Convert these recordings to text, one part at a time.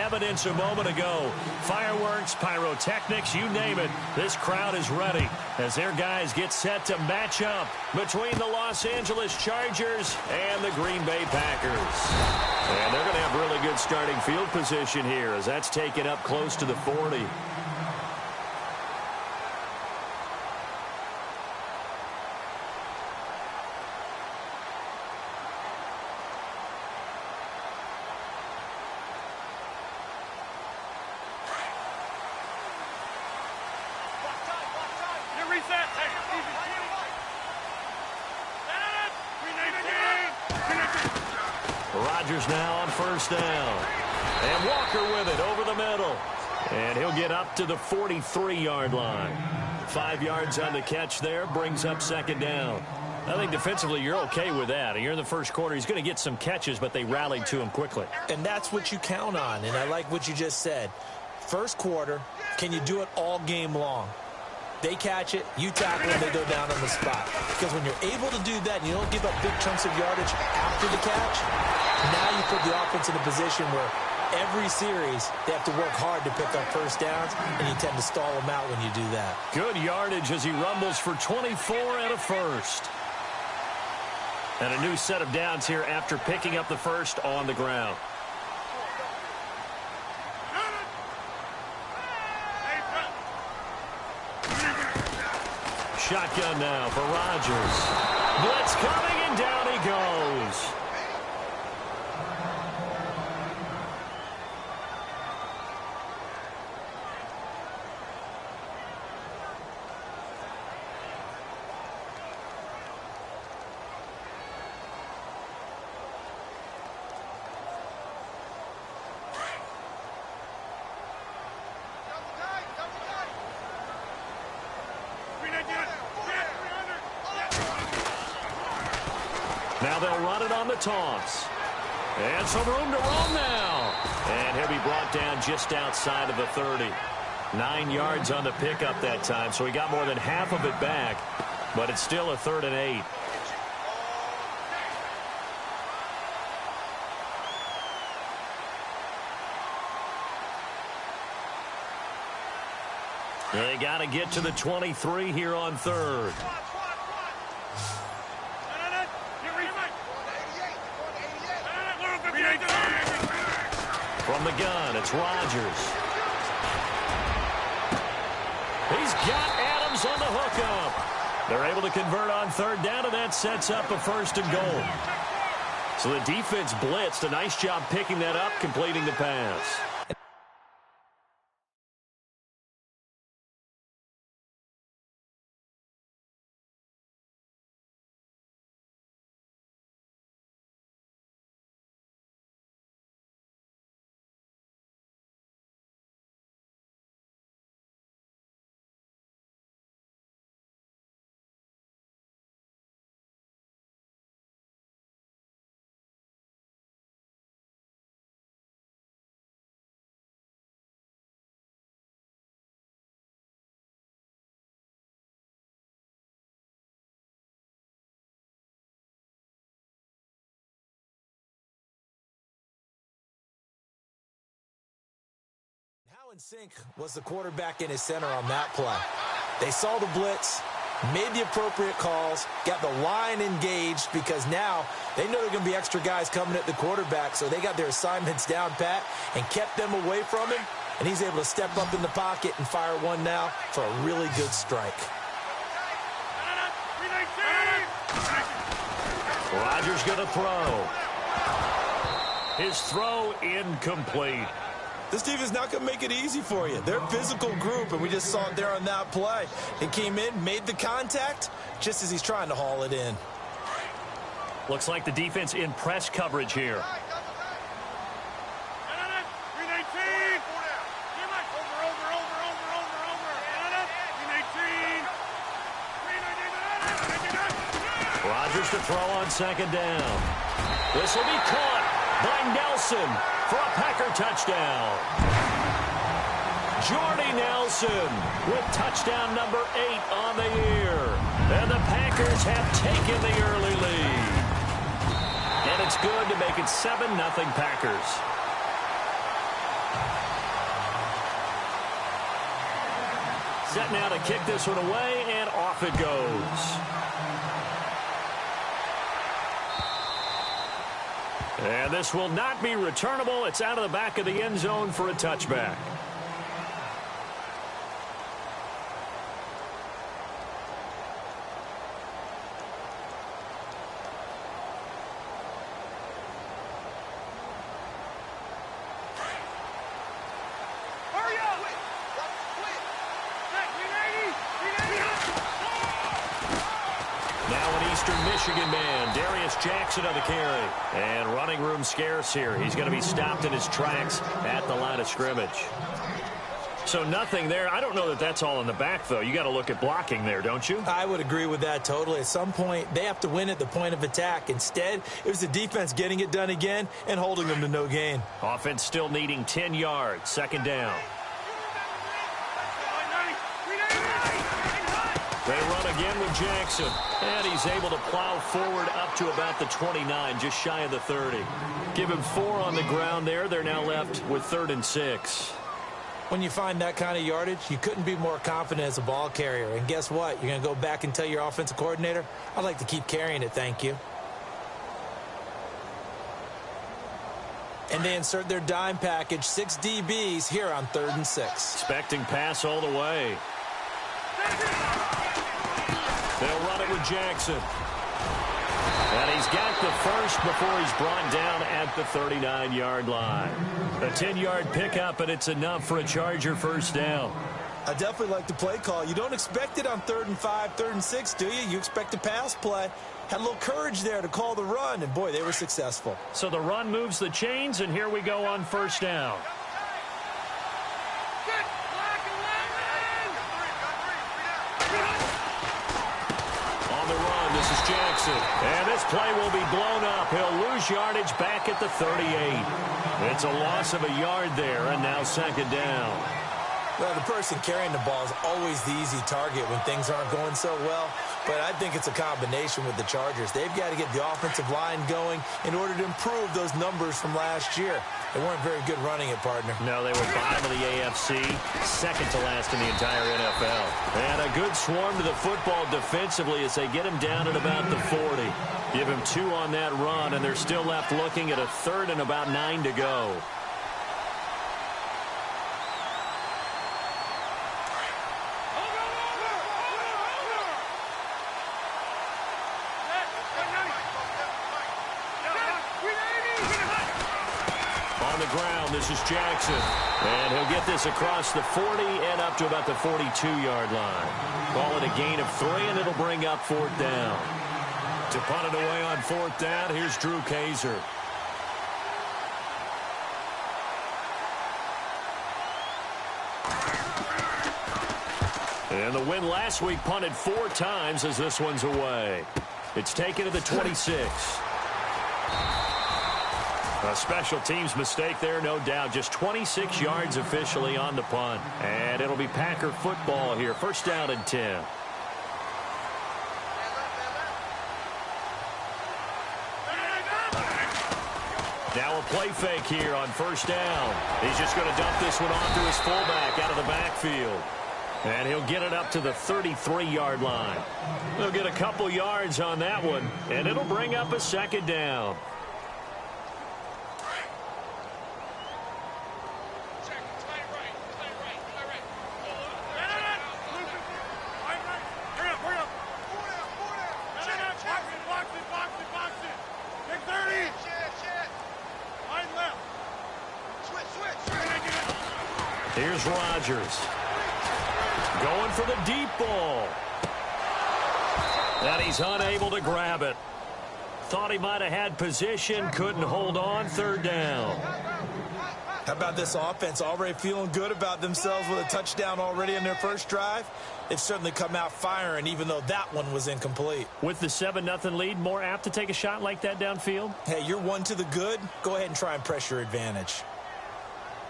evidence a moment ago. Fireworks, pyrotechnics, you name it. This crowd is ready as their guys get set to match up between the Los Angeles Chargers and the Green Bay Packers. And they're going to have really good starting field position here as that's taken up close to the 40. Rodgers now on first down. And Walker with it over the middle. And he'll get up to the 43-yard line. 5 yards on the catch there, brings up second down. I think defensively you're okay with that. You're in the first quarter. He's going to get some catches, but they rallied to him quickly. And that's what you count on, and I like what you just said. First quarter, can you do it all game long? They catch it, you tackle them, they go down on the spot. Because when you're able to do that and you don't give up big chunks of yardage after the catch, now you put the offense in a position where every series they have to work hard to pick up first downs, and you tend to stall them out when you do that. Good yardage as he rumbles for 24 and a first. And a new set of downs here after picking up the first on the ground. Shotgun now for Rodgers. Blitz coming, and down he goes. Now they'll run it on the toss. And some room to roam now. And he'll be brought down just outside of the 30. 9 yards on the pickup that time, so he got more than half of it back. But it's still a 3rd and 8. They got to get to the 23 here on 3rd. From the gun, it's Rodgers. He's got Adams on the hookup. They're able to convert on 3rd down, and that sets up a 1st and goal. So the defense blitzed. A nice job picking that up, completing the pass. How in sync was the quarterback in his center on that play? They saw the blitz, made the appropriate calls, got the line engaged because now they know there are going to be extra guys coming at the quarterback, so they got their assignments down pat and kept them away from him, and he's able to step up in the pocket and fire one now for a really good strike. Rodgers going to throw. His throw incomplete. This team is not going to make it easy for you. They're a physical group, and we just saw it there on that play. He came in, made the contact, just as he's trying to haul it in. Looks like the defense in press coverage here. Rodgers to throw on 2nd down. This will be caught by Nelson for a Packer touchdown. Jordy Nelson with touchdown number 8 on the year. And the Packers have taken the early lead. And it's good to make it 7-0 Packers. Set now to kick this one away, and off it goes. And this will not be returnable. It's out of the back of the end zone for a touchback. Michigan man, Darius Jackson on the carry. And running room scarce here. He's going to be stopped in his tracks at the line of scrimmage. So nothing there. I don't know that that's all in the back, though. You got to look at blocking there, don't you? I would agree with that totally. At some point, they have to win at the point of attack. Instead, it was the defense getting it done again and holding them to no gain. Offense still needing 10 yards. Second down. They run again with Jackson. And he's able to plow forward up to about the 29, just shy of the 30. Give him 4 on the ground there. They're now left with 3rd and 6. When you find that kind of yardage, you couldn't be more confident as a ball carrier. And guess what? You're going to go back and tell your offensive coordinator, I'd like to keep carrying it, thank you. And they insert their dime package, 6 DBs here on 3rd and 6. Expecting pass all the way. They'll run it with Jackson. And he's got the first before he's brought down at the 39-yard line. A 10-yard pickup, and it's enough for a Charger first down. I definitely like the play call. You don't expect it on 3rd and 5, 3rd and 6, do you? You expect a pass play. Had a little courage there to call the run, and boy, they were successful. So the run moves the chains, and here we go on first down. This is Jackson. And this play will be blown up. He'll lose yardage back at the 38. It's a loss of a yard there, and now second down. Well, the person carrying the ball is always the easy target when things aren't going so well. But I think it's a combination with the Chargers. They've got to get the offensive line going in order to improve those numbers from last year. They weren't very good running it, partner. No, they were bottom of the AFC, second to last in the entire NFL. And a good swarm to the football defensively as they get him down at about the 40. Give him 2 on that run, and they're still left looking at a 3rd and about 9 to go. This is Jackson, and he'll get this across the 40 and up to about the 42-yard line. Call it a gain of 3, and it'll bring up 4th down. To punt it away on 4th down, here's Drew Kaiser. And the win last week punted 4 times as this one's away. It's taken to the 26. A special teams mistake there, no doubt. Just 26 yards officially on the punt. And it'll be Packer football here. First down and 10. Now a play fake here on first down. He's just going to dump this one off to his fullback out of the backfield. And he'll get it up to the 33-yard line. He'll get a couple yards on that one, and it'll bring up a second down. Here's Rodgers. Going for the deep ball. And he's unable to grab it. Thought he might have had position, couldn't hold on. 3rd down. How about this offense already feeling good about themselves with a touchdown already in their first drive? They've certainly come out firing, even though that one was incomplete. With the 7-0 lead, more apt to take a shot like that downfield? Hey, you're 1 to the good. Go ahead and try and press your advantage.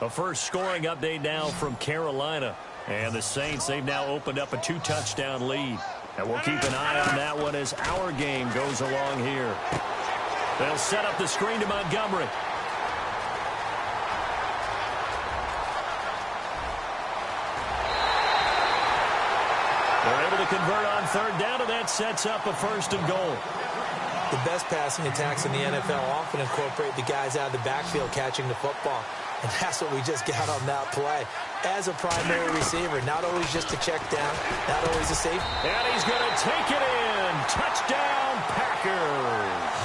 A first scoring update now from Carolina. And the Saints, they've now opened up a 2-touchdown lead. And we'll keep an eye on that one as our game goes along here. They'll set up the screen to Montgomery. convert on third down, and that sets up a 1st and goal. The best passing attacks in the NFL often incorporate the guys out of the backfield catching the football. And that's what we just got on that play. As a primary receiver, not always just a check down, not always a safe. And he's going to take it in. Touchdown, Packers.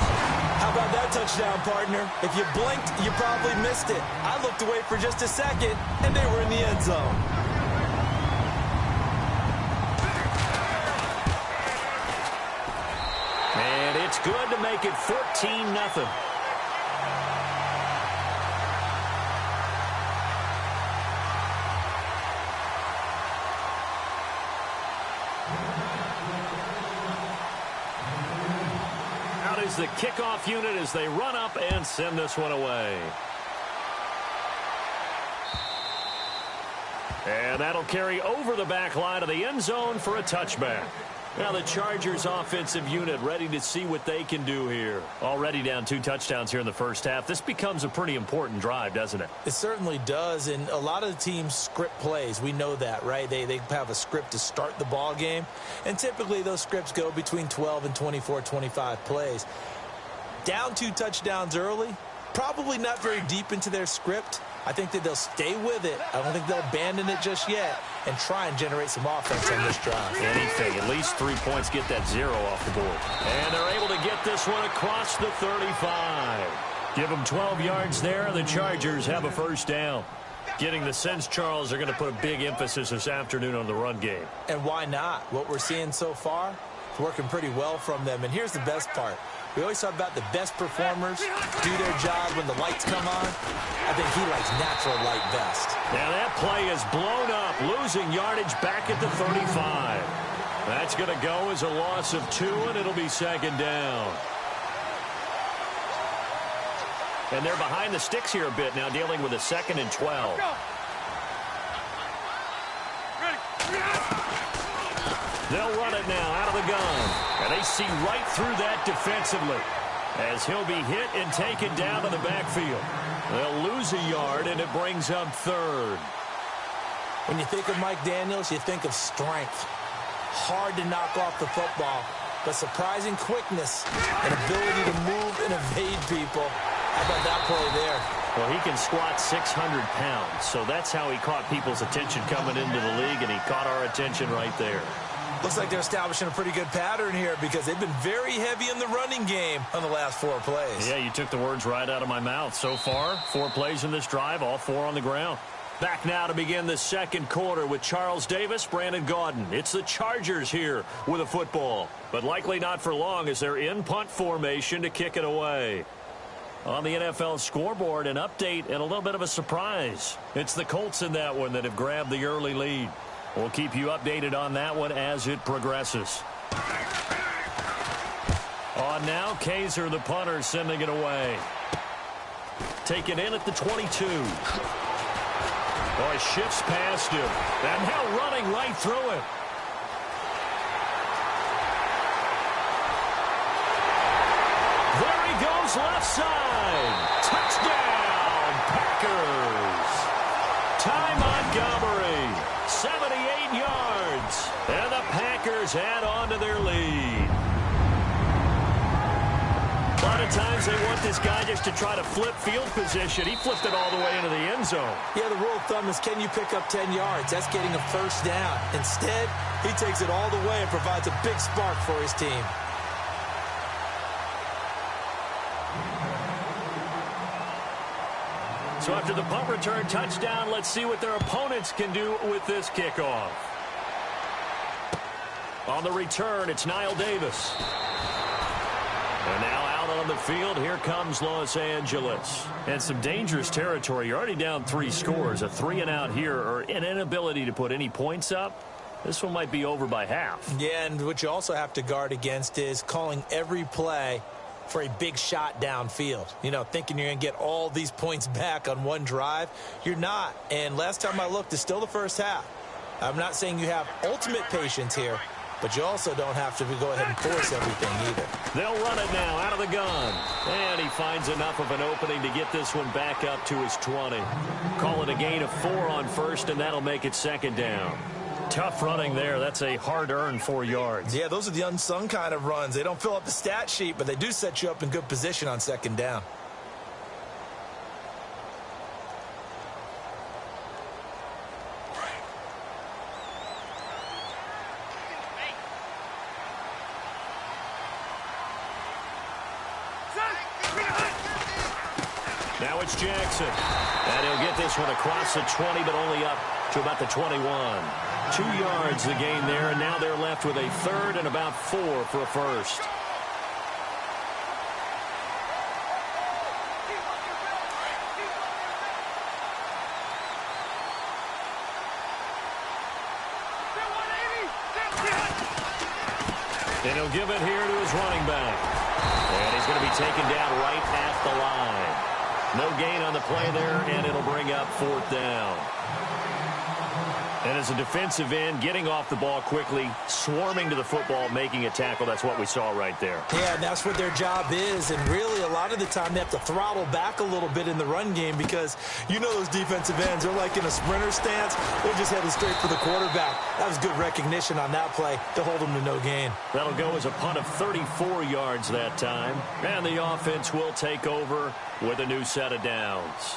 How about that touchdown, partner? If you blinked, you probably missed it. I looked away for just a second, and they were in the end zone. And it's good to make it 14-0. Is the kickoff unit as they run up and send this one away. And that'll carry over the back line of the end zone for a touchback. Now the Chargers offensive unit ready to see what they can do here. Already down 2 touchdowns here in the first half. This becomes a pretty important drive, doesn't it? It certainly does, and a lot of the teams script plays. We know that, right? They have a script to start the ball game, and typically those scripts go between 12 and 24, 25 plays. Down 2 touchdowns early, probably not very deep into their script. I think that they'll stay with it. I don't think they'll abandon it just yet and try and generate some offense on this drive. Anything, at least 3 points, get that 0 off the board. And they're able to get this one across the 35. Give them 12 yards there, and the Chargers have a 1st down. Getting the sense, Charles, they're going to put a big emphasis this afternoon on the run game. And why not? What we're seeing so far is working pretty well from them. And here's the best part. We always talk about the best performers do their job when the lights come on. I think he likes natural light best. Now that play is blown up, losing yardage back at the 35. That's going to go as a loss of 2, and it'll be 2nd down. And they're behind the sticks here a bit now, dealing with a 2nd and 12. They'll run it now out of the gun. And they see right through that defensively as he'll be hit and taken down to the backfield. They'll lose a yard, and it brings up 3rd. When you think of Mike Daniels, you think of strength. Hard to knock off the football, but surprising quickness and ability to move and evade people. How about that play there? Well, he can squat 600 pounds, so that's how he caught people's attention coming into the league, and he caught our attention right there. Looks like they're establishing a pretty good pattern here because they've been very heavy in the running game on the last 4 plays. Yeah, you took the words right out of my mouth. So far, 4 plays in this drive, all 4 on the ground. Back now to begin the 2nd quarter with Charles Davis, Brandon Gaudin. It's the Chargers here with a football, but likely not for long as they're in punt formation to kick it away. On the NFL scoreboard, an update and a little bit of a surprise. It's the Colts in that one that have grabbed the early lead. We'll keep you updated on that one as it progresses. On now, Kaiser, the punter, sending it away. Taken in at the 22. Oh, he shifts past him. And now running right through it. There he goes, left side. Touchdown, Packers. Ty Montgomery, 78 yards. And the Packers add on to their lead. A lot of times they want this guy just to try to flip field position. He flipped it all the way into the end zone. Yeah, the rule of thumb is can you pick up 10 yards? That's getting a 1st down. Instead, he takes it all the way and provides a big spark for his team. So after the punt return touchdown, let's see what their opponents can do with this kickoff. On the return, it's Niall Davis. And now out on the field, here comes Los Angeles. And some dangerous territory. You're already down 3 scores. A 3-and-out here, or an inability to put any points up. This one might be over by half. Yeah, and what you also have to guard against is calling every play for a big shot downfield. You know, thinking you're going to get all these points back on one drive. You're not. And last time I looked, it's still the first half. I'm not saying you have ultimate patience here, but you also don't have to go ahead and force everything either. They'll run it now out of the gun. And he finds enough of an opening to get this one back up to his 20. Call it a gain of 4 on first, and that'll make it 2nd down. Tough running there. That's a hard-earned 4 yards. Yeah, those are the unsung kind of runs. They don't fill up the stat sheet, but they do set you up in good position on second down. Now it's Jackson. And he'll get this one across the 20, but only up to about the 21. 2 yards the gain there, and now they're left with a third and about 4 for a first. And he'll give it here to his running back. And he's going to be taken down right at the line. No gain on the play there, and it'll bring up 4th down. And as a defensive end, getting off the ball quickly, swarming to the football, making a tackle, that's what we saw right there. Yeah, and that's what their job is. And really, a lot of the time, they have to throttle back a little bit in the run game because you know those defensive ends, they're like in a sprinter stance. They're just headed straight for the quarterback. That was good recognition on that play to hold them to no gain. That'll go as a punt of 34 yards that time. And the offense will take over with a new set of downs.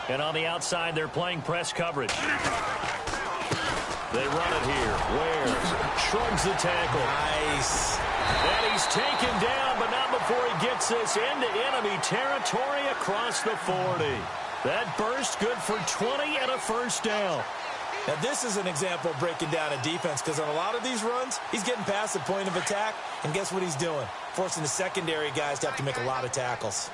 And on the outside, they're playing press coverage. They run it here. Ware shrugs the tackle. Nice. And he's taken down, but not before he gets this into enemy territory across the 40. That burst good for 20 and a first down. Now, this is an example of breaking down a defense because on a lot of these runs, he's getting past the point of attack, and guess what he's doing? Forcing the secondary guys to have to make a lot of tackles.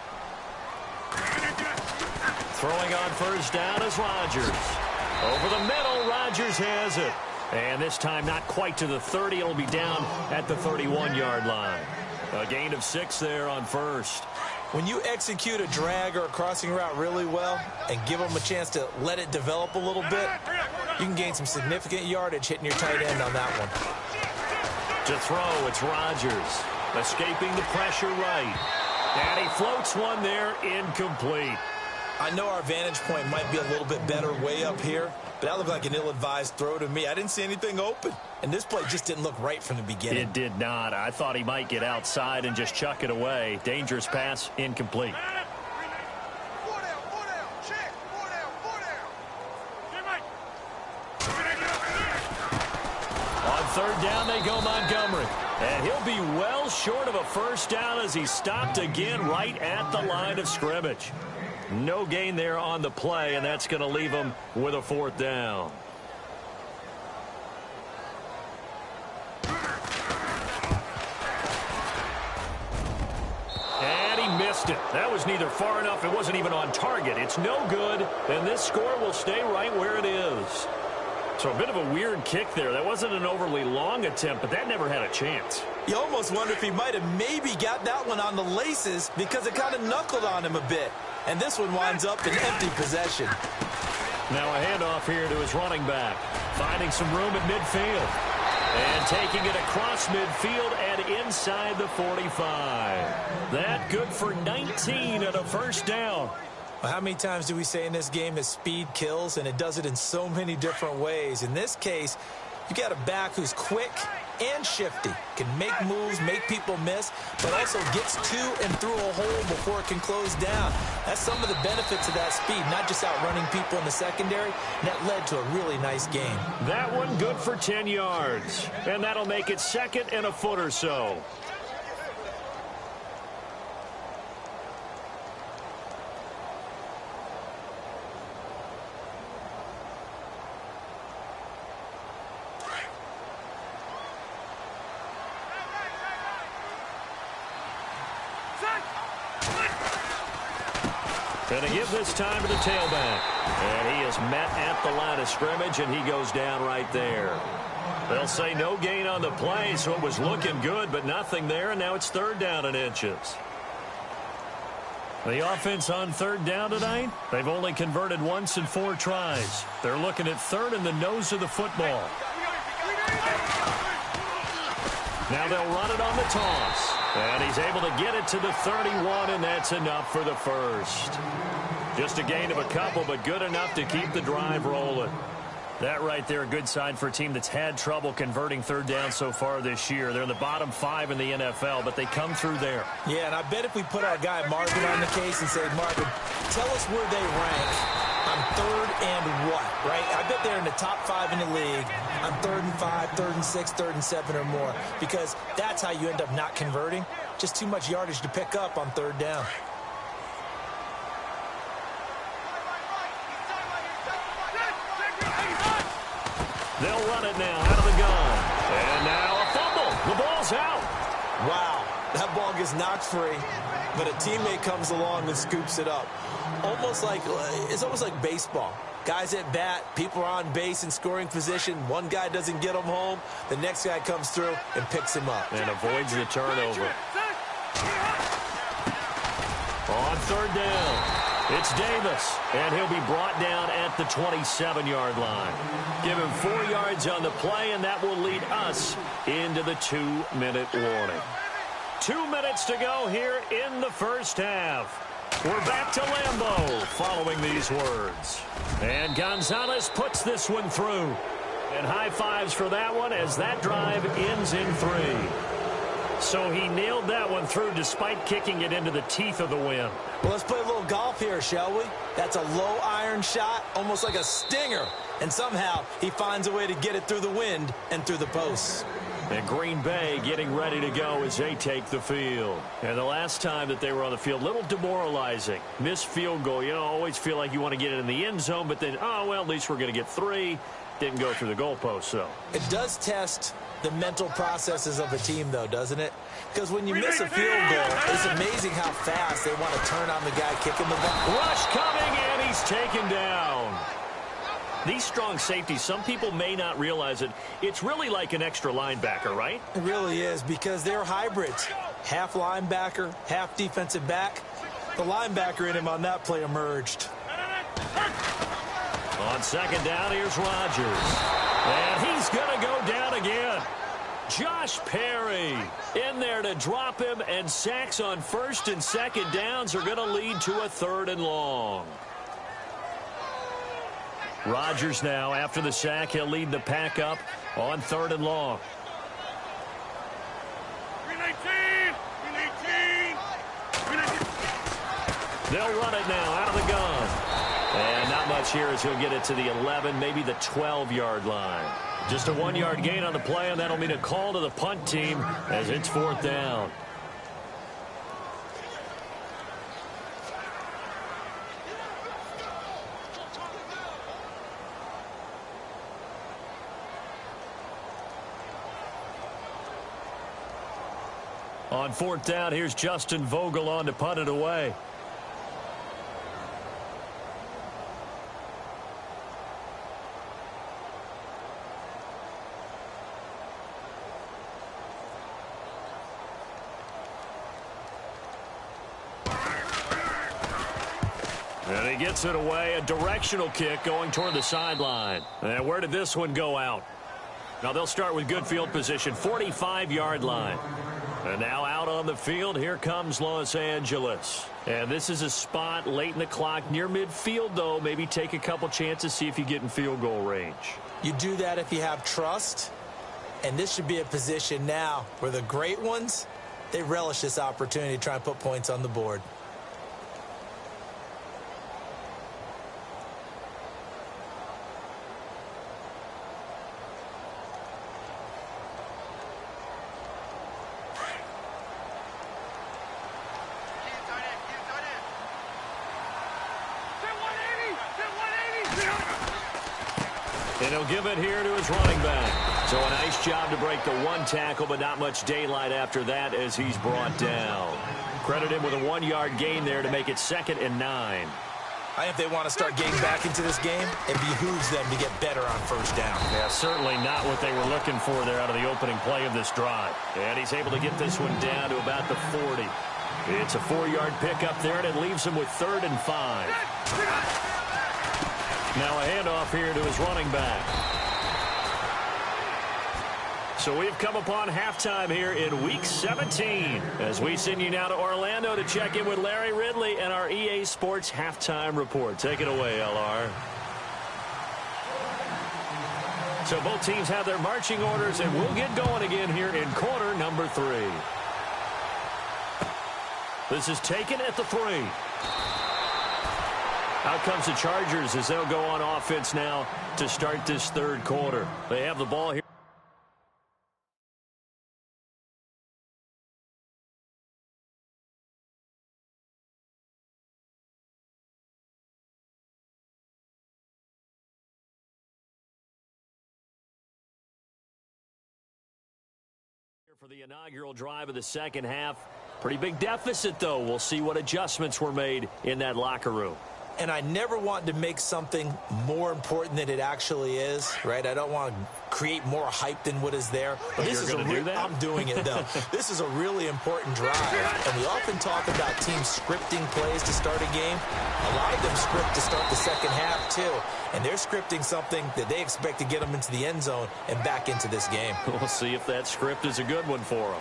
Throwing on first down is Rodgers. Over the middle, Rodgers has it. And this time not quite to the 30. It'll be down at the 31-yard line. A gain of 6 there on first. When you execute a drag or a crossing route really well and give them a chance to let it develop a little bit, you can gain some significant yardage hitting your tight end on that one. To throw, it's Rodgers. Escaping the pressure right. And he floats one there, incomplete. I know our vantage point might be a little bit better way up here, but that looked like an ill-advised throw to me. I didn't see anything open, and this play just didn't look right from the beginning. It did not. I thought he might get outside and just chuck it away. Dangerous pass, incomplete. On third down, they go Montgomery. And he'll be well short of a first down as he's stopped again right at the line of scrimmage. No gain there on the play, and that's going to leave him with a 4th down. And he missed it. That was neither far enough. It wasn't even on target. It's no good, and this score will stay right where it is. So a bit of a weird kick there. That wasn't an overly long attempt, but that never had a chance. You almost wonder if he might have maybe got that one on the laces because it kind of knuckled on him a bit. And this one winds up in empty possession. Now a handoff here to his running back. Finding some room at midfield. And taking it across midfield and inside the 45. That good for 19 and a first down. Well, how many times do we say in this game that speed kills, and it does it in so many different ways? In this case, you got a back who's quick and shifty, can make moves, make people miss, but also gets to and through a hole before it can close down. That's some of the benefits of that speed, not just outrunning people in the secondary. And that led to a really nice game. That one good for 10 yards, and that'll make it 2nd and a foot or so. And to give this time to the tailback. And he is met at the line of scrimmage, and he goes down right there. They'll say no gain on the play, so it was looking good, but nothing there, and now it's 3rd down and inches. The offense on 3rd down tonight, they've only converted once in 4 tries. They're looking at 3rd in the nose of the football. Now they'll run it on the toss. And he's able to get it to the 31, and that's enough for the first. Just a gain of a couple, but good enough to keep the drive rolling. That right there, a good sign for a team that's had trouble converting third down so far this year. They're in the bottom 5 in the NFL, but they come through there. Yeah, and I bet if we put our guy Marvin on the case and say, Marvin, tell us where they rank on third and what, right? I bet they're in the top 5 in the league on 3rd and 5, 3rd and 6, 3rd and 7 or more, because that's how you end up not converting. Just too much yardage to pick up on third down. They'll run it now out of the gun. And now a fumble. The ball's out. Wow, that ball gets knocked free, but a teammate comes along and scoops it up. It's almost like baseball. Guys at bat, people are on base in scoring position. One guy doesn't get him home. The next guy comes through and picks him up. And avoids the turnover. On third down. It's Davis, and he'll be brought down at the 27-yard line. Give him 4 yards on the play, and that will lead us into the 2-minute warning. 2 minutes to go here in the first half. We're back to Lambeau following these words. And Gonzalez puts this one through. And high fives for that one as that drive ends in 3. So he nailed that one through despite kicking it into the teeth of the wind. Well, let's play a little golf here, shall we? That's a low iron shot, almost like a stinger. And somehow he finds a way to get it through the wind and through the posts. And Green Bay getting ready to go as they take the field. And the last time that they were on the field, a little demoralizing. Missed field goal. You know, always feel like you want to get it in the end zone, but then, oh, well, at least we're going to get 3. Didn't go through the goalpost, though. It does test the mental processes of a team, though, doesn't it? Because when you miss a field goal, it's amazing how fast they want to turn on the guy kicking the ball. Rush coming, and he's taken down. These strong safeties, some people may not realize it. It's really like an extra linebacker, right? It really is, because they're hybrids. Half linebacker, half defensive back. The linebacker in him on that play emerged. On second down, here's Rodgers. And he's going to go down again. Josh Perry in there to drop him, and sacks on first and second downs are going to lead to a 3rd and long. Rodgers now, after the sack, he'll lead the pack up on 3rd and long. They'll run it now out of the gun. And not much here as he'll get it to the 11, maybe the 12-yard line. Just a 1-yard gain on the play, and that'll mean a call to the punt team as it's 4th down. On 4th down, here's Justin Vogel on to punt it away. And he gets it away, a directional kick going toward the sideline. And where did this one go out? Now they'll start with good field position, 45-yard line. And now out on the field, here comes Los Angeles. And this is a spot late in the clock near midfield, though. Maybe take a couple chances, see if you get in field goal range. You do that if you have trust. And this should be a position now where the great ones, they relish this opportunity to try and put points on the board. And he'll give it here to his running back. So a nice job to break the 1 tackle, but not much daylight after that as he's brought down. Credit him with a 1-yard gain there to make it 2nd and 9. I think if they want to start getting back into this game, it behooves them to get better on first down. Yeah, certainly not what they were looking for there out of the opening play of this drive. And he's able to get this one down to about the 40. It's a 4-yard pickup there, and it leaves him with 3rd and 5. Now a handoff here to his running back. So we've come upon halftime here in Week 17 as we send you now to Orlando to check in with Larry Ridley and our EA Sports Halftime Report. Take it away, LR. So both teams have their marching orders, and we'll get going again here in quarter number 3. This is taken at the 3. Out comes the Chargers as they'll go on offense now to start this third quarter. They have the ball here. For the inaugural drive of the second half. Pretty big deficit, though. We'll see what adjustments were made in that locker room. And I never want to make something more important than it actually is, right? I don't want to create more hype than what is there. But this is I'm doing it, though. This is a really important drive. And we often talk about teams scripting plays to start a game. A lot of them script to start the second half, too. And they're scripting something that they expect to get them into the end zone and back into this game. We'll see if that script is a good one for them.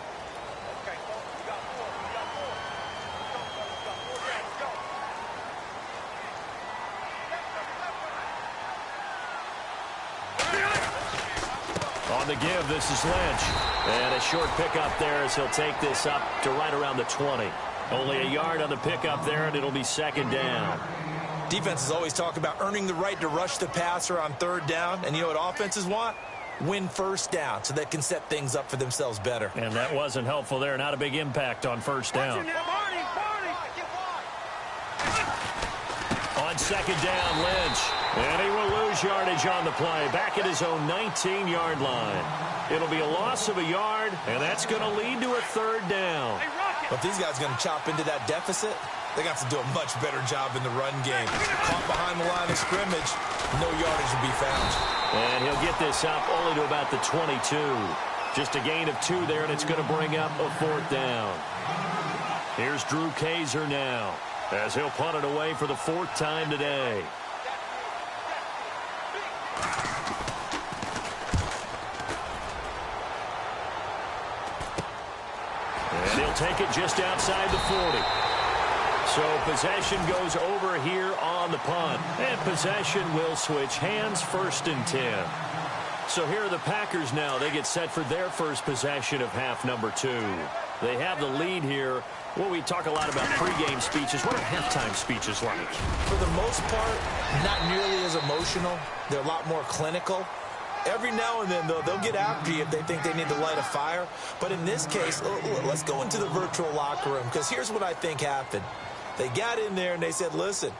On the give, this is Lynch. And a short pickup there as he'll take this up to right around the 20. Only a yard on the pickup there, and it'll be second down. Defenses always talk about earning the right to rush the passer on third down. And you know what offenses want? Win first down so they can set things up for themselves better. And that wasn't helpful there. Not a big impact on first down. On second down, Lynch. And he will lose yardage on the play. Back at his own 19-yard line. It'll be a loss of a yard, and that's going to lead to a third down. But if these guys are going to chop into that deficit, they got to do a much better job in the run game. Caught behind the line of scrimmage, no yardage to be found. And he'll get this up only to about the 22. Just a gain of 2 there, and it's going to bring up a fourth down. Here's Drew Kaiser now, as he'll punt it away for the 4th time today. And he'll take it just outside the 40. So possession goes over here on the punt. And possession will switch hands, 1st and 10. So here are the Packers now. They get set for their first possession of half number 2. They have the lead here. Well, we talk a lot about pregame speeches. What are halftime speeches like? For the most part, not nearly as emotional. They're a lot more clinical. Every now and then, though, they'll get after you if they think they need to light a fire. But in this case, let's go into the virtual locker room, because here's what I think happened. They got in there and they said, listen,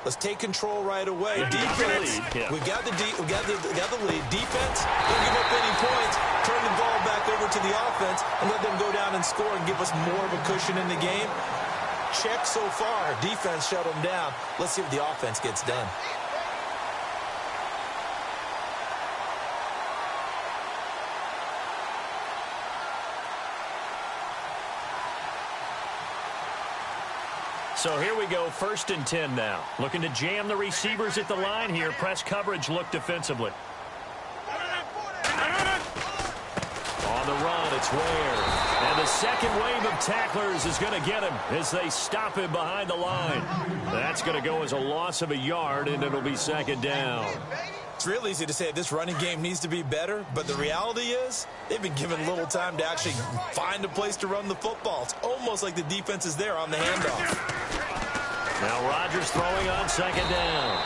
let's take control right away. Defense, we got the lead. Defense, don't give up any points. Turn the ball back over to the offense and let them go down and score and give us more of a cushion in the game. Check so far. Defense shut them down. Let's see what the offense gets done. So here we go, 1st and 10 now. Looking to jam the receivers at the line here. Press coverage look defensively. On the run, it's Ware. And the second wave of tacklers is going to get him as they stop him behind the line. That's going to go as a loss of a yard, and it'll be 2nd down. It's real easy to say this running game needs to be better, but the reality is they've been given little time to actually find a place to run the football. It's almost like the defense is there on the handoff. Now Rodgers throwing on 2nd down.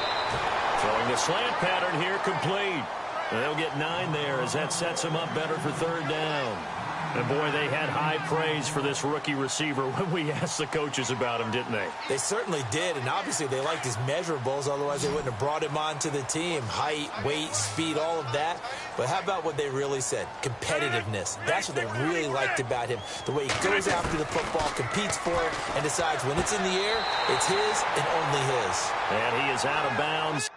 Throwing the slant pattern here, complete. And they'll get 9 there as that sets them up better for 3rd down. And, boy, they had high praise for this rookie receiver when we asked the coaches about him, didn't they? They certainly did, and obviously they liked his measurables. Otherwise, they wouldn't have brought him onto the team. Height, weight, speed, all of that. But how about what they really said? Competitiveness. That's what they really liked about him. The way he goes after the football, competes for it, and decides when it's in the air, it's his and only his. And he is out of bounds.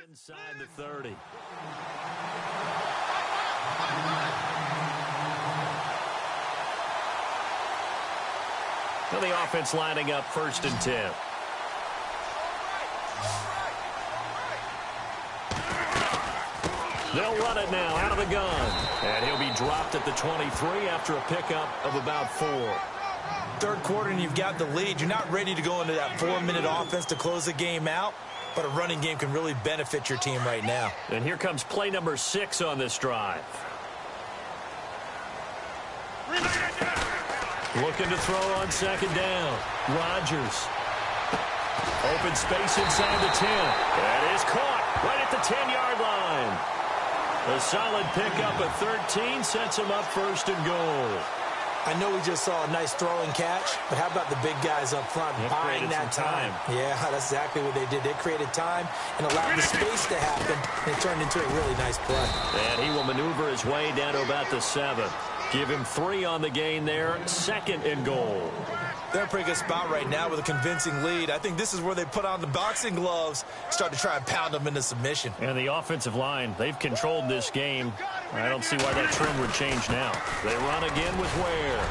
inside the 30. So the offense lining up 1st and 10. They'll run it now out of the gun. And he'll be dropped at the 23 after a pickup of about 4. 3rd quarter and you've got the lead. You're not ready to go into that 4-minute offense to close the game out, but a running game can really benefit your team right now. And here comes play number 6 on this drive. Looking to throw on 2nd down. Rodgers. Open space inside the 10. That is caught right at the 10-yard line. A solid pickup at 13 sets him up 1st and goal. I know we just saw a nice throwing catch, but how about the big guys up front buying that time? Yeah, that's exactly what they did. They created time and allowed the space to happen, and it turned into a really nice play. And he will maneuver his way down to about the 7. Give him 3 on the gain there, 2nd and goal. They're in a pretty good spot right now with a convincing lead. I think this is where they put on the boxing gloves, start to try and pound them into submission. And the offensive line, they've controlled this game. I don't see why that trend would change now. They run again with Ware.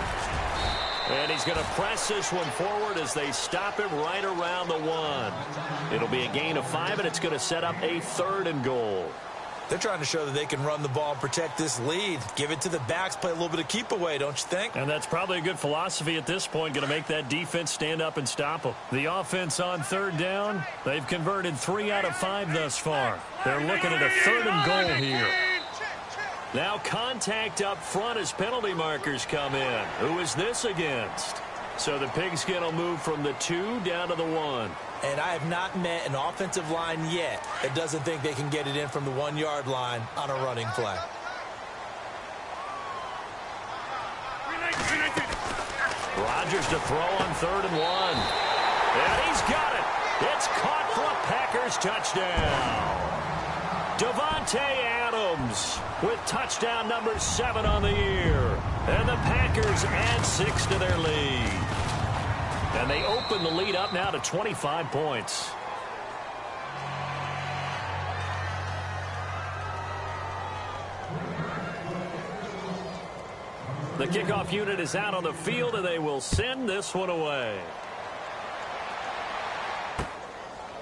And he's going to press this one forward as they stop him right around the 1. It'll be a gain of 5, and it's going to set up a 3rd and goal. They're trying to show that they can run the ball and protect this lead. Give it to the backs, play a little bit of keep away, don't you think? And that's probably a good philosophy at this point, going to make that defense stand up and stop them. The offense on 3rd down, they've converted 3 out of 5 thus far. They're looking at a 3rd and goal here. Now contact up front as penalty markers come in. Who is this against? So the pigskin will move from the 2 down to the 1. And I have not met an offensive line yet that doesn't think they can get it in from the 1-yard line on a running play. Rodgers to throw on 3rd and 1. And he's got it. It's caught for a Packers touchdown. Davante Adams with touchdown number 7 on the year. And the Packers add 6 to their lead. And they open the lead up now to 25 points. The kickoff unit is out on the field, and they will send this one away.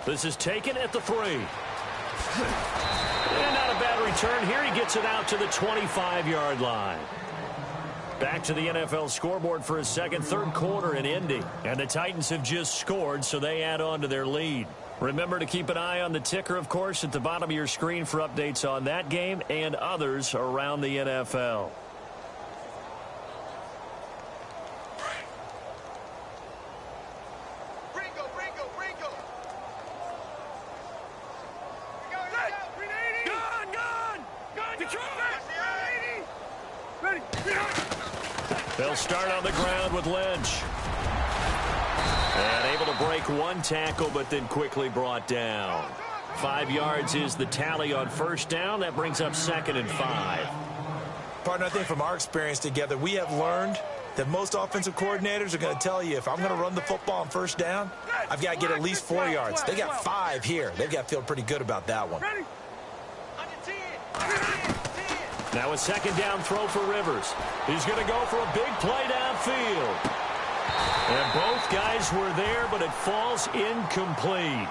This is taken at the 3. And not a bad return here. He gets it out to the 25-yard line. Back to the NFL scoreboard for a 3rd quarter in Indy. And the Titans have just scored, so they add on to their lead. Remember to keep an eye on the ticker, of course, at the bottom of your screen for updates on that game and others around the NFL. They'll start on the ground with Lynch. And able to break 1 tackle, but then quickly brought down. 5 yards is the tally on 1st down. That brings up 2nd and 5. Partner, I think from our experience together, we have learned that most offensive coordinators are going to tell you, if I'm going to run the football on 1st down, I've got to get at least 4 yards. They got 5 here. They've got to feel pretty good about that one. Now a 2nd down throw for Rivers. He's going to go for a big play downfield. And both guys were there, but it falls incomplete.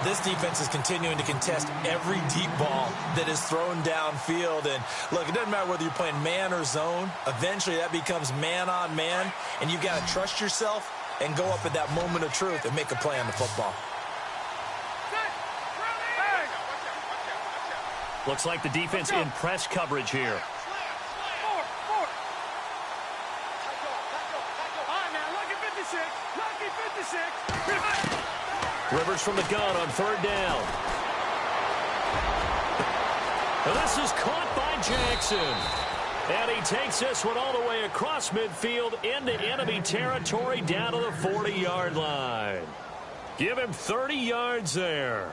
This defense is continuing to contest every deep ball that is thrown downfield. And look, it doesn't matter whether you're playing man or zone. Eventually that becomes man on man. And you've got to trust yourself and go up at that moment of truth and make a play on the football. Looks like the defense in press coverage here. Rivers from the gun on 3rd down. And this is caught by Jackson. And he takes this one all the way across midfield into enemy territory down to the 40-yard line. Give him 30 yards there.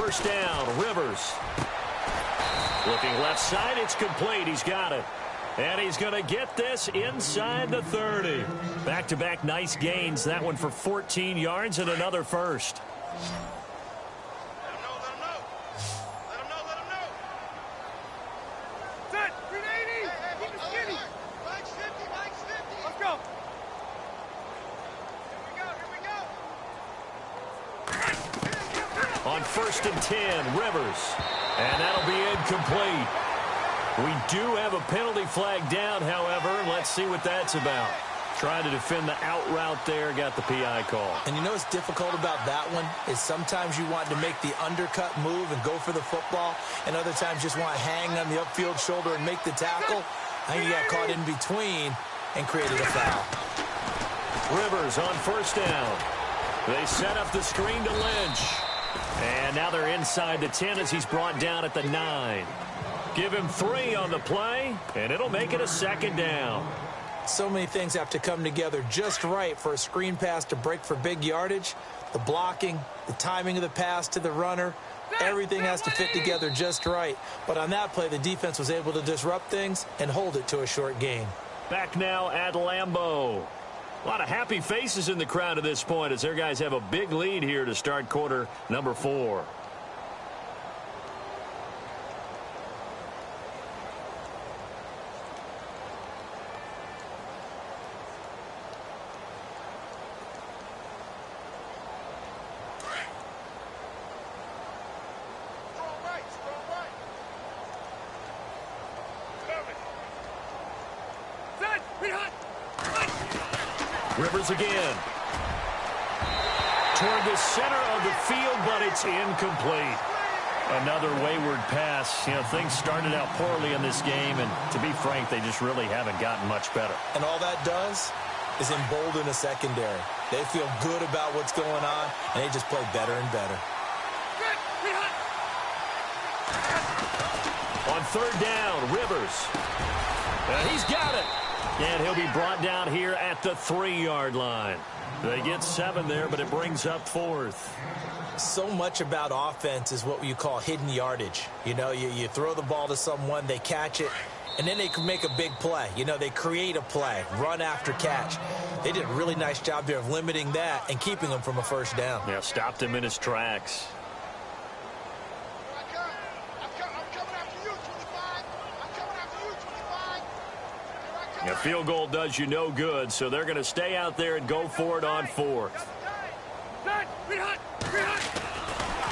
first down, Rivers. Looking left side, it's complete. He's got it. And he's going to get this inside the 30. Back-to-back nice gains. That one for 14 yards and another first. On 1st and 10, Rivers. And that'll be incomplete. We do have a penalty flag down, however. Let's see what that's about. Trying to defend the out route there, got the PI call. And you know what's difficult about that one is sometimes you want to make the undercut move and go for the football, and other times just want to hang on the upfield shoulder and make the tackle. I think you got caught in between and created a foul. Rivers on 1st down. They set up the screen to Lynch. And now they're inside the 10 as he's brought down at the 9. Give him 3 on the play, and it'll make it a 2nd down. So many things have to come together just right for a screen pass to break for big yardage. The blocking, the timing of the pass to the runner, everything has to fit together just right. But on that play, the defense was able to disrupt things and hold it to a short gain. Back now at Lambeau. A lot of happy faces in the crowd at this point as their guys have a big lead here to start quarter number 4. Rivers again. Toward the center of the field, but it's incomplete. Another wayward pass. You know, things started out poorly in this game, and to be frank, they just really haven't gotten much better. And all that does is embolden a secondary. They feel good about what's going on, and they just play better and better. On 3rd down, Rivers. He's got it. And he'll be brought down here at the 3-yard line. They get 7 there, but it brings up 4th. So much about offense is what you call hidden yardage. You know, you throw the ball to someone, they catch it, and then they can make a big play. You know, they create a play, run after catch. They did a really nice job there of limiting that and keeping him from a 1st down. Yeah, stopped him in his tracks. A field goal does you no good, so they're going to stay out there and go for it on 4th.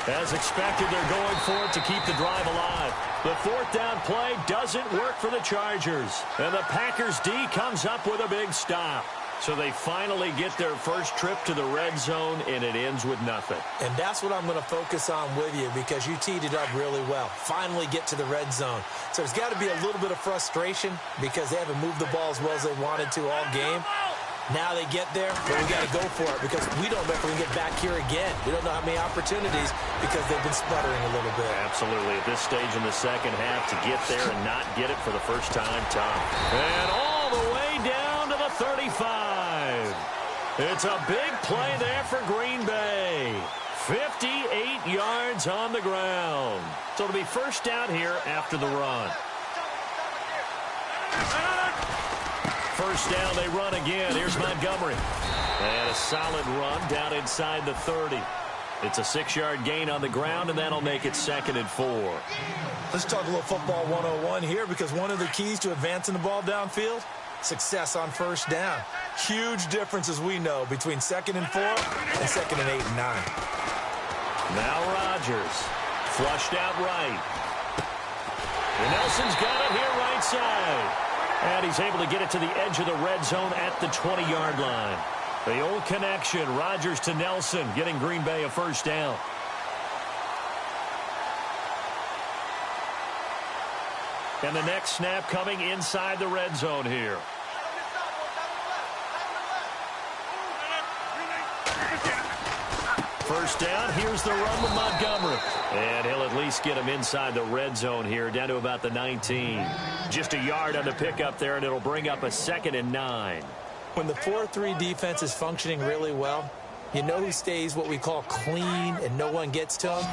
As expected, they're going for it to keep the drive alive. The 4th down play doesn't work for the Chargers. And the Packers D comes up with a big stop. So they finally get their first trip to the red zone, and it ends with nothing. And that's what I'm going to focus on with you because you teed it up really well. Finally get to the red zone. So there's got to be a little bit of frustration because they haven't moved the ball as well as they wanted to all game. Now they get there, but we got to go for it because we don't know if we can get back here again. We don't know how many opportunities because they've been sputtering a little bit. Absolutely. At this stage in the second half, to get there and not get it for the first time, tough. And all the way down to the 35. It's a big play there for Green Bay. 58 yards on the ground. So it'll be first down here after the run. First down, they run again. Here's Montgomery. And a solid run down inside the 30. It's a 6-yard gain on the ground, and that'll make it 2nd and 4. Let's talk a little football 101 here because one of the keys to advancing the ball downfield, success on first down. Huge difference, as we know, between 2nd and 4 and 2nd and 8 and 9. Now Rodgers. Flushed out right. And Nelson's got it here right side. And he's able to get it to the edge of the red zone at the 20-yard line. The old connection, Rodgers to Nelson, getting Green Bay a first down. And the next snap coming inside the red zone here. First down, here's the run with Montgomery. And he'll at least get him inside the red zone here, down to about the 19. Just a yard on the pickup there, and it'll bring up a 2nd and 9. When the 4-3 defense is functioning really well, you know who stays what we call clean and no one gets to him?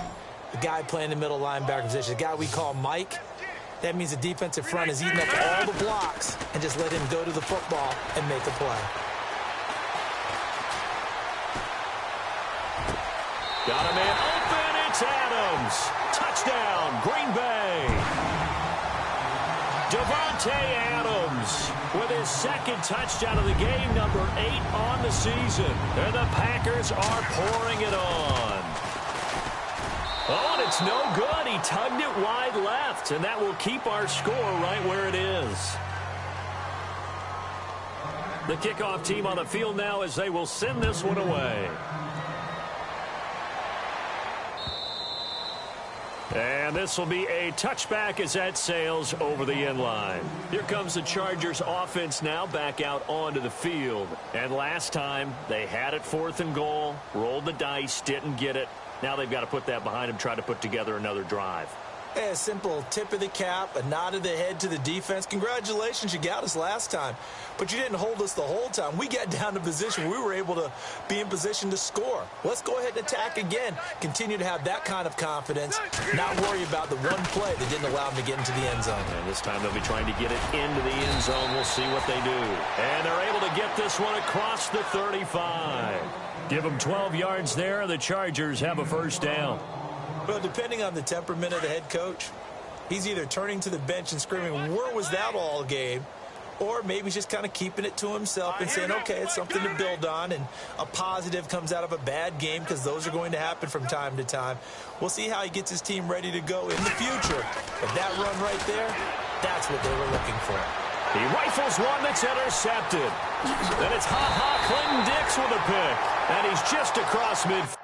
The guy playing the middle linebacker position, the guy we call Mike, that means the defensive front is eating up all the blocks and just let him go to the football and make a play. Got a man open. It's Adams. Touchdown, Green Bay. Davante Adams with his second touchdown of the game, number 8 on the season. And the Packers are pouring it on. Oh, and it's no good. He tugged it wide left, and that will keep our score right where it is. The kickoff team on the field now as they will send this one away. And this will be a touchback as that sails over the end line. Here comes the Chargers offense now back out onto the field. And last time they had it 4th and goal, rolled the dice, didn't get it. Now they've got to put that behind them, try to put together another drive. A simple tip of the cap, a nod of the head to the defense. Congratulations, you got us last time. But you didn't hold us the whole time. We got down to position. We were able to be in position to score. Let's go ahead and attack again. Continue to have that kind of confidence. Not worry about the one play that didn't allow them to get into the end zone. And this time they'll be trying to get it into the end zone. We'll see what they do. And they're able to get this one across the 35. Give them 12 yards there. The Chargers have a first down. Well, depending on the temperament of the head coach, he's either turning to the bench and screaming, where was that all game? Or maybe he's just kind of keeping it to himself and saying, okay, it's something to build on, and a positive comes out of a bad game because those are going to happen from time to time. We'll see how he gets his team ready to go in the future. But that run right there, that's what they were looking for. He rifles one that's intercepted. Then it's Clinton Dix with a pick. And he's just across midfield.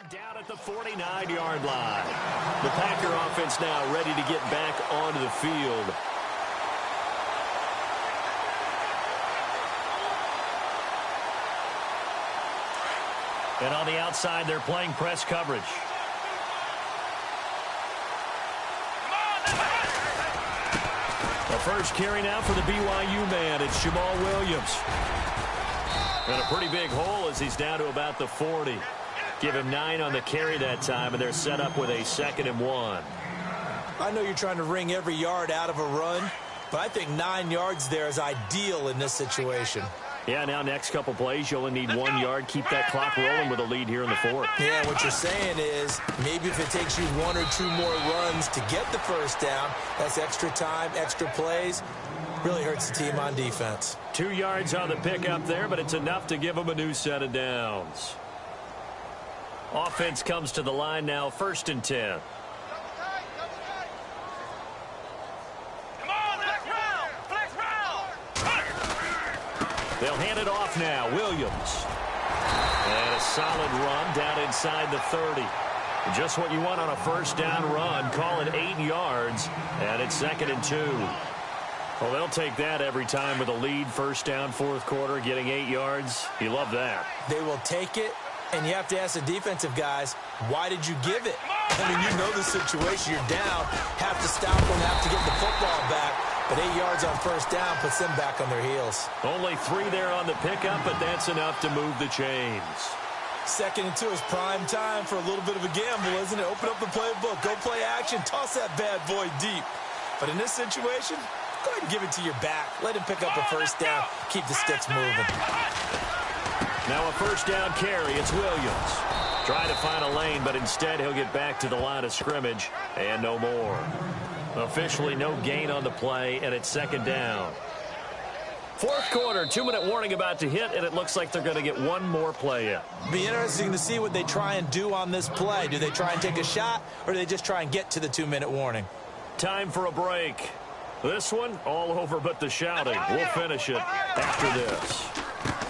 And down at the 49-yard line. The Packer offense now ready to get back onto the field. And on the outside, they're playing press coverage. The first carry now for the BYU man. It's Jamal Williams. And a pretty big hole as he's down to about the 40. Give him 9 on the carry that time, and they're set up with a 2nd and 1. I know you're trying to wring every yard out of a run, but I think 9 yards there is ideal in this situation. Yeah, now next couple plays, you only need 1 yard. Keep that clock rolling with a lead here in the 4th. Yeah, what you're saying is maybe if it takes you 1 or 2 more runs to get the first down, that's extra time, extra plays. Really hurts the team on defense. 2 yards on the pickup there, but it's enough to give them a new set of downs. Offense comes to the line now, 1st and 10. They'll hand it off now. Williams. And a solid run down inside the 30. Just what you want on a first down run. Call it 8 yards, and it's 2nd and 2. Well, they'll take that every time with a lead. First down, 4th quarter, getting 8 yards. You love that. They will take it. And you have to ask the defensive guys, why did you give it? I mean, you know the situation. You're down, have to stop them, have to get the football back. But 8 yards on first down puts them back on their heels. Only 3 there on the pickup, but that's enough to move the chains. 2nd and 2 is prime time for a little bit of a gamble, isn't it? Open up the playbook, go play action, toss that bad boy deep. But in this situation, go ahead and give it to your back. Let him pick up a first down, keep the sticks moving. Now a first down carry. It's Williams. Trying to find a lane, but instead he'll get back to the line of scrimmage and no more. Officially no gain on the play, and it's 2nd down. 4th quarter, 2-minute warning about to hit, and it looks like they're going to get 1 more play in. Be interesting to see what they try and do on this play. Do they try and take a shot, or do they just try and get to the 2-minute warning? Time for a break. This one, all over but the shouting. We'll finish it after this.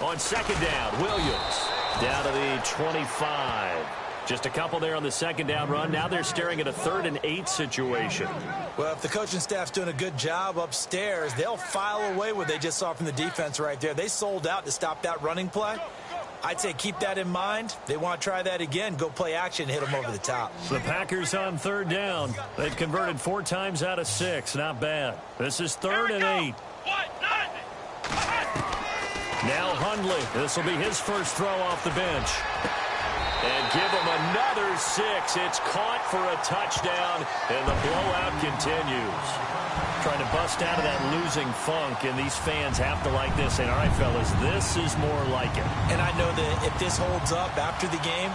On second down, Williams down to the 25. Just a couple there on the second down run. Now they're staring at a 3rd and 8 situation. Well, if the coaching staff's doing a good job upstairs, they'll file away what they just saw from the defense right there. They sold out to stop that running play. I'd say keep that in mind. They want to try that again. Go play action and hit them over the top. The Packers on 3rd down. They've converted 4 times out of 6. Not bad. This is 3rd and 8. Now Hundley. This will be his first throw off the bench. And give him another 6. It's caught for a touchdown, and the blowout continues. Trying to bust out of that losing funk, and these fans have to like this. And all right, fellas, this is more like it. And I know that if this holds up after the game,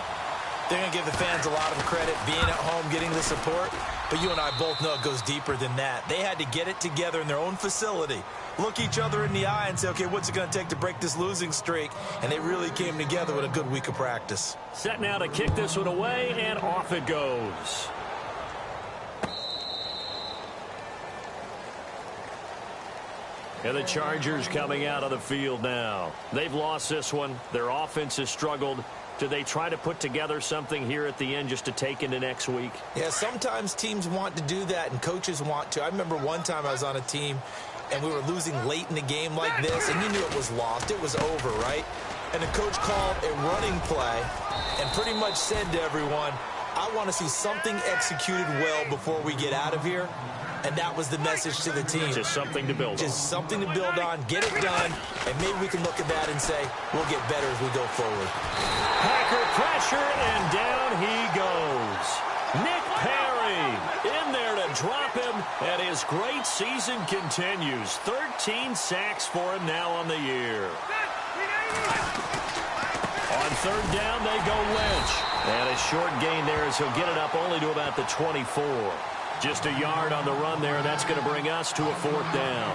they're going to give the fans a lot of credit, being at home, getting the support. But you and I both know it goes deeper than that. They had to get it together in their own facility, look each other in the eye and say, okay, what's it going to take to break this losing streak? And they really came together with a good week of practice. Set now to kick this one away, and off it goes. And the Chargers coming out of the field now. They've lost this one. Their offense has struggled. Do they try to put together something here at the end just to take into next week? Yeah, sometimes teams want to do that and coaches want to. I remember one time I was on a team and we were losing late in the game like this, and you knew it was lost. It was over, right? And the coach called a running play and pretty much said to everyone, I want to see something executed well before we get out of here. And that was the message to the team. Just something to build on. Just something to build on, get it done, and maybe we can look at that and say, we'll get better as we go forward. Packer pressure, and down he goes. Nick Perry in there to drop him, and his great season continues. 13 sacks for him now on the year. On 3rd down, they go Lynch. And a short gain there as he'll get it up only to about the 24. Just a yard on the run there, and that's going to bring us to a 4th down.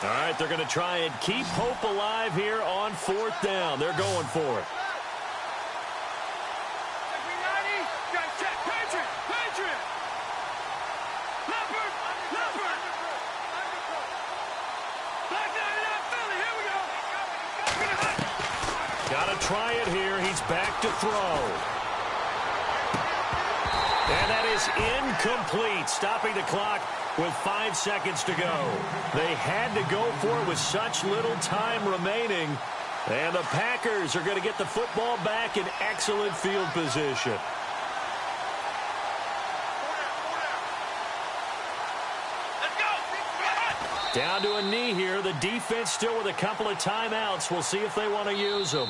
All right, they're going to try and keep hope alive here on 4th down. They're going for it. Got to try it here. He's back to throw. And that is incomplete, stopping the clock with 5 seconds to go. They had to go for it with such little time remaining. And the Packers are going to get the football back in excellent field position. Down to a knee here. The defense still with a couple of timeouts. We'll see if they want to use them.